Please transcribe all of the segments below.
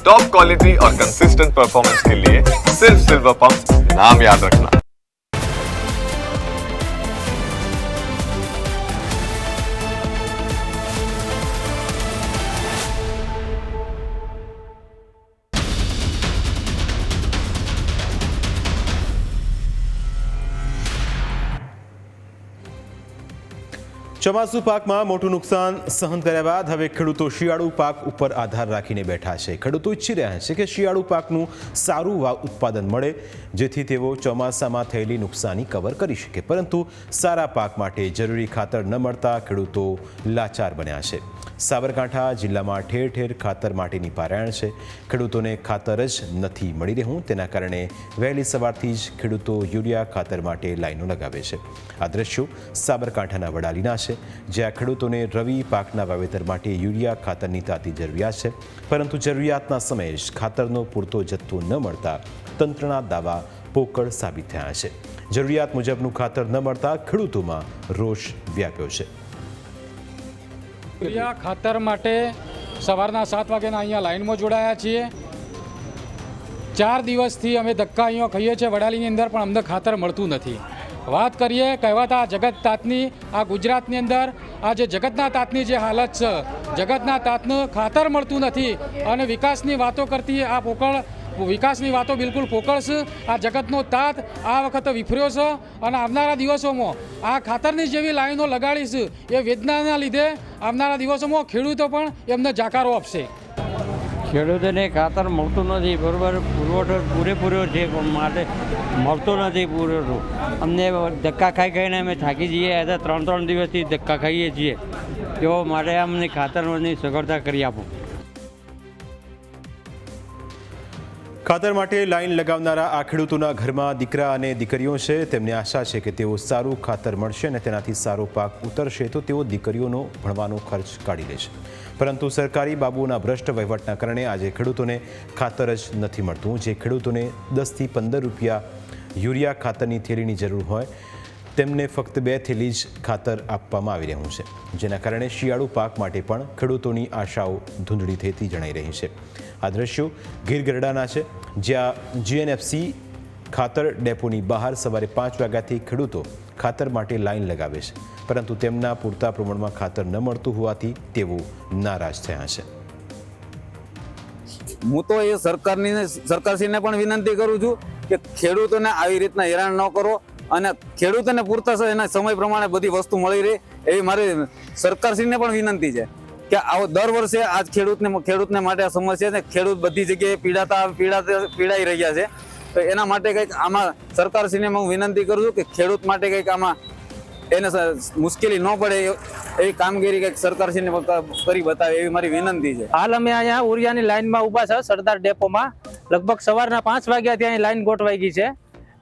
Top quality और consistent performance के लिए सिर्फ सिल्वर पंप नाम याद रखना। ચોમાસુ પાકમાં મોટું નુકસાન સહન કર્યા બાદ હવે ખેડૂતો શિયાળુ પાક ઉપર આધાર રાખીને બેઠા છે। ખેડૂતો ઈચ્છી રહ્યા છે કે શિયાળુ પાકનું સારું ઉત્પાદન મળે જેથી તેઓ ચોમાસામાં થયેલી નુકસાની કવર કરી શકે, પરંતુ સારા પાક માટે જરૂરી ખાતર ન મળતા ખેડૂતો લાચાર બન્યા છે। સાબરકાંઠા જિલ્લામાં ઠેર ઠેર ખાતર માટેની પારાયણ છે। ખેડૂતોને ખાતર જ નથી મળી રહ્યું, તેના કારણે વહેલી સવારથી જ ખેડૂતો યુરિયા ખાતર માટે લાઈનો લગાવે છે। આ દ્રશ્યો સાબરકાંઠાના વડાલીના છે, જ્યાં ખેડૂતોને રવિ પાકના વાવેતર માટે યુરિયા ખાતરની તાતી જરૂરિયાત છે, પરંતુ જરૂરિયાતના સમયે જ ખાતરનો પૂરતો જથ્થો ન મળતા તંત્રના દાવા પોકળ સાબિત થયા છે। જરૂરિયાત મુજબનું ખાતર ન મળતા ખેડૂતોમાં રોષ વ્યાપ્યો છે। યુરિયા ખાતર માટે સવારના 7 વાગ્યાના અહીંયા લાઈનમાં જોડાયા છીએ। 4 દિવસથી અમે ધક્કા અહીંયા ખાઈએ છીએ વડાલીની અંદર, પણ અમને ખાતર મળતું નથી। વાત કરીએ કહેવાતા જગત તાતની, આ ગુજરાતની અંદર આ જે જગતના તાતની જે હાલત છે, જગતના તાતનું ખાતર મળતું નથી અને વિકાસની વાતો કરતી આ પોકળ વિકાસની વાતો બિલકુલ પોકળ છે। આ જગતનો તાત આ વખતે વિફર્યો છે અને આવનારા દિવસોમાં આ ખાતરની જેવી લાઈનો લગાડી છે એ વેદનાના લીધે આવનારા દિવસોમાં ખેડૂતો પણ એમને જાકારો આપશે। ખેડૂતોને ખાતર મળતું નથી, બરાબર પુરવઠો પૂરેપૂરો છે પણ માટે મળતો નથી પુરવઠો। અમને ધક્કા ખાઈને અમે થાકી જઈએ, 3 દિવસથી ધક્કા ખાઈએ છીએ, તેઓ માટે અમને ખાતરની સગવડતા કરી આપો। ખાતર માટે લાઈન લગાવનારા આ ખેડૂતોના ઘરમાં દીકરા અને દીકરીઓ છે। તેમને આશા છે કે તેઓ સારું ખાતર મળશે અને તેનાથી સારો પાક ઉતરશે તો તેઓ દીકરીઓનો ભણવાનો ખર્ચ કાઢી લેશે, પરંતુ સરકારી બાબુઓના ભ્રષ્ટ વહીવટના કારણે આજે ખેડૂતોને ખાતર જ નથી મળતું। જે ખેડૂતોને 10 થી 15 રૂપિયા યુરિયા ખાતરની થેલીની જરૂર હોય તેમને ફક્ત 2 થેલી જ ખાતર આપવામાં આવી રહ્યું છે, જેના કારણે શિયાળુ પાક માટે પણ ખેડૂતોની આશાઓ ધૂંધળી થતી જણાઈ રહી છે। આ દ્રશ્યો ગીર ગઢડાના છે, જ્યાં જીએનએફસી ખાતર ડેપોની બહાર સવારે 5 વાગ્યાથી ખેડૂતો ખાતર માટે લાઈન લગાવે છે, પરંતુ તેમના પૂરતા પ્રમાણમાં ખાતર ન મળતું હોવાથી તેઓ નારાજ થયા છે। હું તો એ સરકારશ્રીને પણ વિનંતી કરું છું કે ખેડૂતોને આવી રીતના હેરાન ન કરો અને ખેડૂતોને પૂરતા એના સમય પ્રમાણે બધી વસ્તુ મળી રહે એવી મારી સરકારશ્રીને પણ વિનંતી છે કે આવો દર વર્ષે આજ ખેડૂતને માટે આ સમસ્યા છે। ખેડૂત બધી જગ્યાએ પીડાઈ રહ્યા છે, તો એના માટે કંઈક આમાં સરકારશ્રીને હું વિનંતી કરું છું કે ખેડૂત માટે કંઈક આમાં એને મુશ્કેલી ન પડે એવી કામગીરી કંઈક સરકારશ્રીને કરી બતાવે એવી મારી વિનંતી છે। હાલ અમે અહીંયા ઉરિયાની લાઈનમાં ઊભા છે સરદાર ડેપોમાં। લગભગ સવારના 5 વાગ્યાથી અહીં લાઈન ગોઠવાઈ ગઈ છે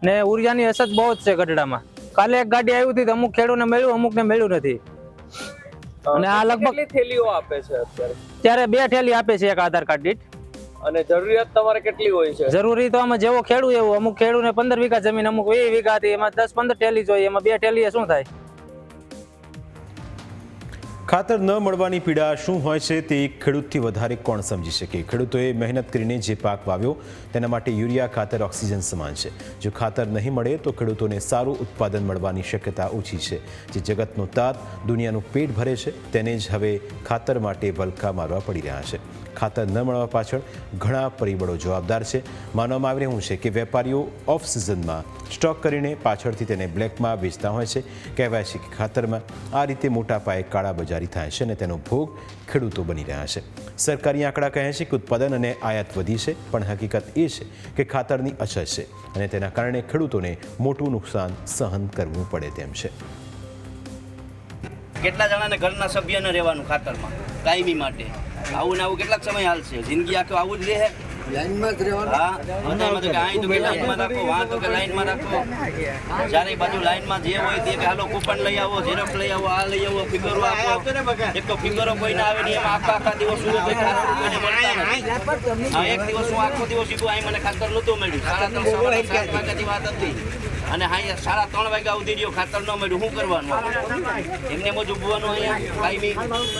ને ઉરિયાની અછત બહુ જ છે ગઢડામાં। કાલે એક ગાડી આવી હતી, અમુક ખેડૂતને મળ્યું, અમુકને મળ્યું નથી। અને આ લગભગ થેલીઓ આપે છે ત્યારે 2 થેલી આપે છે એક આધાર કાર્ડ દીઠ। અને જરૂરિયાત તમારે કેટલી હોય છે? જરૂરી તો આમાં જેવો ખેડૂત એવું, અમુક ખેડૂતને 15 વીઘા જમીન, અમુક 20 વીઘા હતી, એમાં 10-15 થેલી જોઈએ, એમાં 2 થેલીએ શું થાય? ખાતર ન મળવાની પીડા શું હોય છે તે ખેડૂતથી વધારે કોણ સમજી શકે। ખેડૂતોએ મહેનત કરીને જે પાક વાવ્યો તેના માટે યુરિયા ખાતર ઓક્સિજન સમાન છે। જો ખાતર નહીં મળે તો ખેડૂતોને સારું ઉત્પાદન મળવાની શક્યતા ઓછી છે। જે જગતનો તાત દુનિયાનું પેટ ભરે છે તેને જ હવે ખાતર માટે વલખા મારવા પડી રહ્યા છે। ખાતર ન મળવા પાછળ ઘણા પરિબળો જવાબદાર છે। માનવામાં આવી રહ્યું છે કે વેપારીઓ ઓફ સિઝનમાં સ્ટોક કરીને પાછળથી તેને બ્લેકમાં વેચતા હોય છે। કહેવાય છે કે ખાતરમાં આ રીતે મોટા પાયે કાળાબજારી થાય છે અને તેનો ભોગ ખેડૂતો બની રહ્યા છે। સરકારી આંકડા કહે છે કે ઉત્પાદન અને આયાત વધી છે, પણ હકીકત એ છે કે ખાતરની અછત છે અને તેના કારણે ખેડૂતોને મોટું નુકસાન સહન કરવું પડે તેમ છે। કેટલા જણાને ઘરના સભ્યને રહેવાનું ખાતરમાં કાયમી માટે આવું ને આવું કેટલાક સમય હાલશે? જિંદગી આખો આવું જ રહે? લાઈનમાં જ રહેવાનું? હા, બધામાં તો કે અહીં તો કે લાઈનમાં રાખો, વાં તો કે લાઈનમાં રાખો, ચારે બાજુ લાઈનમાં જે હોય તે કે હાલો કૂપન લઈ આવો, ઝેરોક્ષ લઈ આવો, આ લઈ આવો, ફિગરો આપો। એક તો ફિગરો કોઈને આવે નહીં, એમાં આખા દિવસ શું કોઈ ખાતર કોઈને મળતા નથી। હા, એક દિવસ હું આખો દિવસ સીધું અહીં મને ખાતર નહોતું મળ્યું, 7:30 વાગ્યાની વાત હતી અને હા 3:30 વાગ્યા સુધી રહ્યો, ખાતર ન મળ્યું, શું કરવાનું? એમને બધું બોવાનું અહીંયા કાયમી।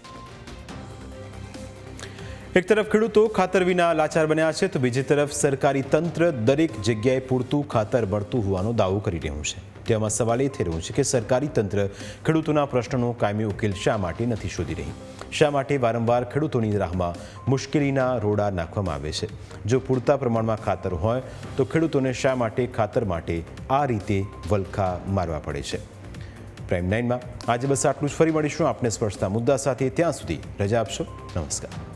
એક તરફ ખેડૂતો ખાતર વિના લાચાર બન્યા છે તો બીજી તરફ સરકારી તંત્ર દરેક જગ્યાએ પૂરતું ખાતર મળતું હોવાનો દાવો કરી રહ્યું છે. તેમાં સવાલ એ થઈ રહ્યો છે કે સરકારી તંત્ર ખેડૂતોના પ્રશ્નનો કાયમી ઉકેલ શા માટે નથી શોધી રહી? શા માટે વારંવાર ખેડૂતોની રાહમાં મુશ્કેલીના રોડા નાખવામાં આવે છે? જો પૂરતા પ્રમાણમાં ખાતર હોય તો ખેડૂતોને શા માટે ખાતર માટે આ રીતે વલખા મારવા પડે છે? પ્રાઇમ 9માં આજે બસ આટલું જ. ફરી મળીશું આપને સ્પર્શતા મુદ્દા સાથે. ત્યાં સુધી રજા આપશો. નમસ્કાર.